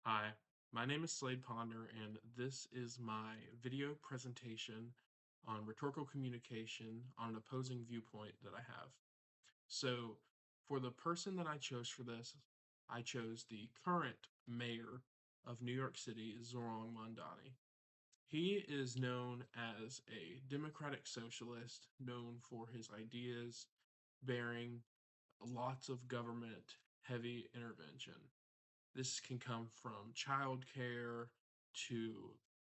Hi, my name is Slade Ponder, and this is my video presentation on rhetorical communication on an opposing viewpoint that I have. So, for the person that I chose for this, I chose the current mayor of New York City, Zoran Mondani. He is known as a democratic socialist, known for his ideas bearing lots of government heavy intervention. This can come from childcare to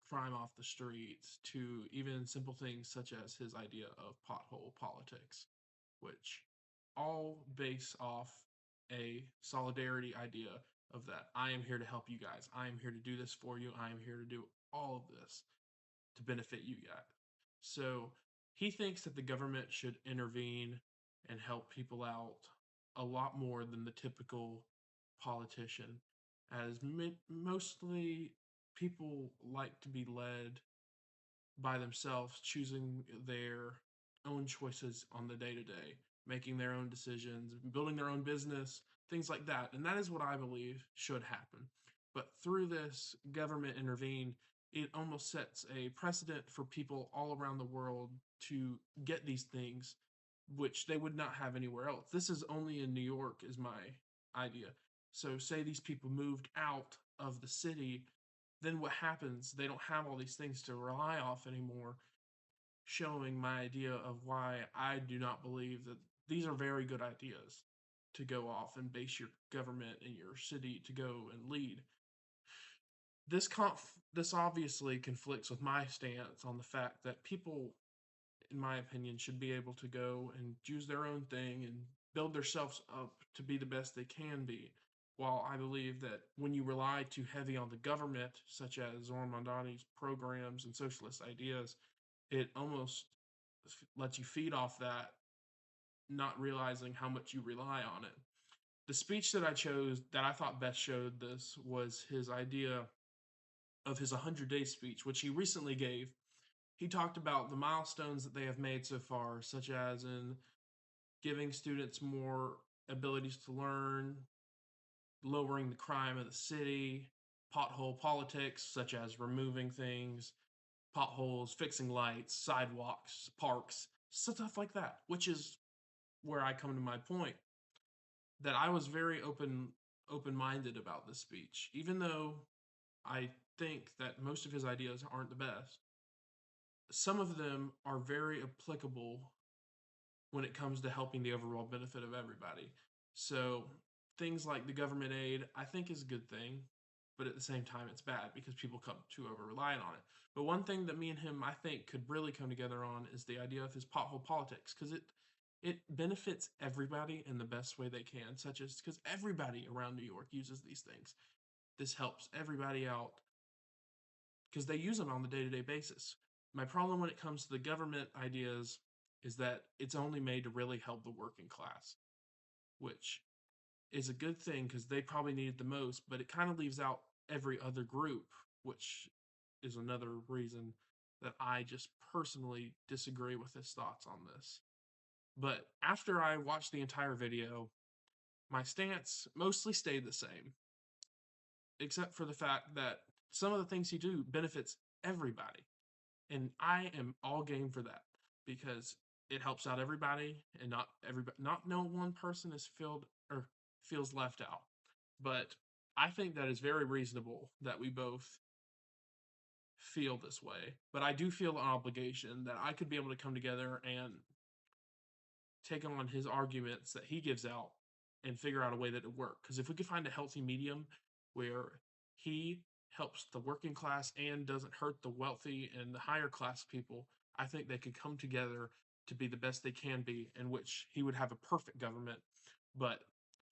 crime off the streets to even simple things such as his idea of pothole politics, which all base off a solidarity idea of that I am here to help you guys. I am here to do this for you. I am here to do all of this to benefit you guys. So he thinks that the government should intervene and help people out a lot more than the typical politician, as mostly people like to be led by themselves, choosing their own choices on the day to day, making their own decisions, building their own business, things like that. And that is what I believe should happen. But through this government intervene, it almost sets a precedent for people all around the world to get these things, which they would not have anywhere else. This is only in New York, is my idea. So, say these people moved out of the city, then what happens? They don't have all these things to rely off anymore, showing my idea of why I do not believe that these are very good ideas to go off and base your government and your city to go and lead. This obviously conflicts with my stance on the fact that people, in my opinion, should be able to go and choose their own thing and build themselves up to be the best they can be. While I believe that when you rely too heavy on the government, such as Zoran Mondani's programs and socialist ideas, it almost lets you feed off that, not realizing how much you rely on it. The speech that I chose that I thought best showed this was his idea of his 100-day speech, which he recently gave. He talked about the milestones that they have made so far, such as in giving students more abilities to learn, lowering the crime of the city, pothole politics, such as removing things, potholes, fixing lights, sidewalks, parks, stuff like that, which is where I come to my point that I was very open-minded about this speech, even though I think that most of his ideas aren't the best. Some of them are very applicable when it comes to helping the overall benefit of everybody. So things like the government aid, I think is a good thing, but at the same time it's bad because people come too over reliant on it. But one thing that me and him I think could really come together on is the idea of his pothole politics, because it benefits everybody in the best way they can, such as because everybody around New York uses these things. This helps everybody out because they use them on the day-to-day basis. My problem when it comes to the government ideas is that it's only made to really help the working class, which is a good thing because they probably need it the most, but it kind of leaves out every other group, which is another reason that I just personally disagree with his thoughts on this. But after I watched the entire video, my stance mostly stayed the same, except for the fact that some of the things he do benefits everybody. And I am all game for that because it helps out everybody and not no one person is filled or feels left out. But I think that is very reasonable that we both feel this way. But I do feel an obligation that I could be able to come together and take on his arguments that he gives out and figure out a way that it work. Because if we could find a healthy medium where he helps the working class and doesn't hurt the wealthy and the higher class people, I think they could come together to be the best they can be, in which he would have a perfect government. But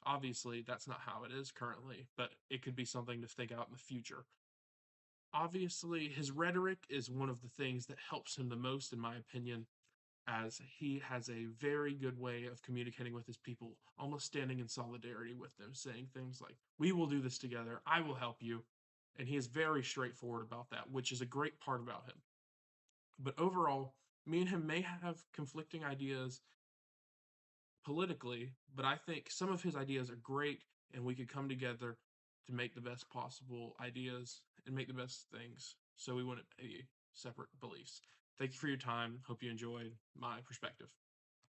obviously, that's not how it is currently, but it could be something to think out in the future. Obviously, his rhetoric is one of the things that helps him the most, in my opinion, as he has a very good way of communicating with his people, almost standing in solidarity with them, saying things like, "We will do this together. I will help you." And he is very straightforward about that, which is a great part about him. But overall, me and him may have conflicting ideas politically, but I think some of his ideas are great and we could come together to make the best possible ideas and make the best things so we wouldn't be separate beliefs. Thank you for your time. Hope you enjoyed my perspective.